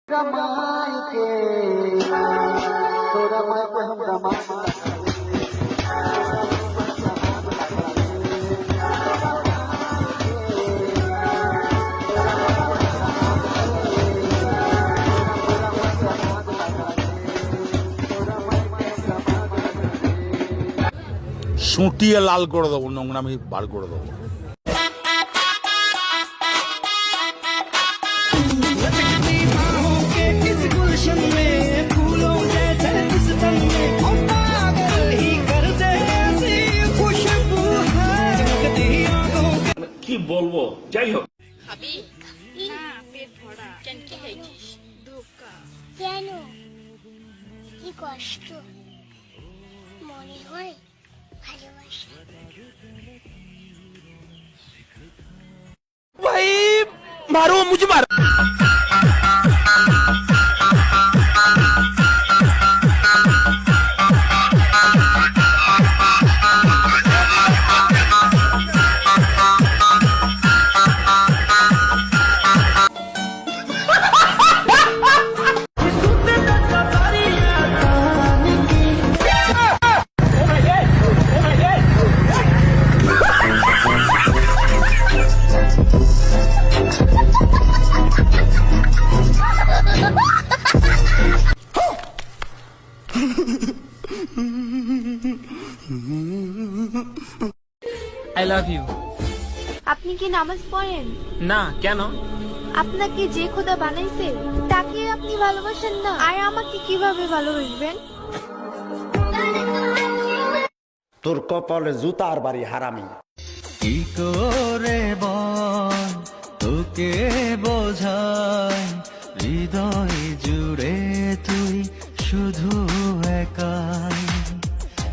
সুটিয়ে লাল করে দেবো, নোংরামি বার করে দেবো। কি বলবো, যাই হোক। খাবি? না, পেট ভরা। কেন, কি খাইছিস? ধোকা। কেন? কি কষ্ট? মনে হয় ভালোবাসা। ভাই মারো, মুঝে মারো। I love you. আপনি কি নামাজ পড়েন? না, কেন? আপনাকে যে খোদা বানাইছে তাকে আপনি ভালোবাসেন না, আর আমাকে কিভাবে ভালোবাসবেন? তোর কপালে জুতার বাড়ি হারামি। কি করে বল তোকে বোঝাই, হৃদয় জুড়ে তুই শুধু একাই,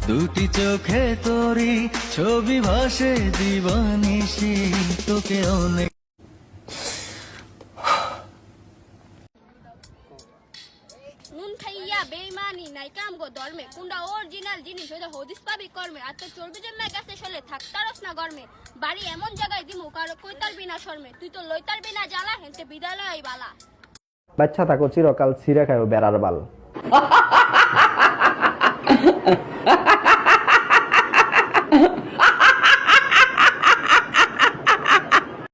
দুটি চোখে তোরি ছবি ভাসে দিবানিশি, তোকে অনেক। নুন খাইয়া বেইমানি নাই কাম গো ধর্মে, কোনটা অরিজিনাল জিনিস ওটা হদিস পাবি কর্মে, আর তো চর্বি জন্মে গেছে শোলে থাকতারস না গরমে, বাড়ি এমন জায়গায় দিমু কারো কইতার বিনা শর্মে, তুই তো লইতার বিনা জ্বালা হেনতে বিদ্যালয় বালা। বাচ্চা থাকো চিরকাল ছিঁড়ে খাও বেড়ার বাল।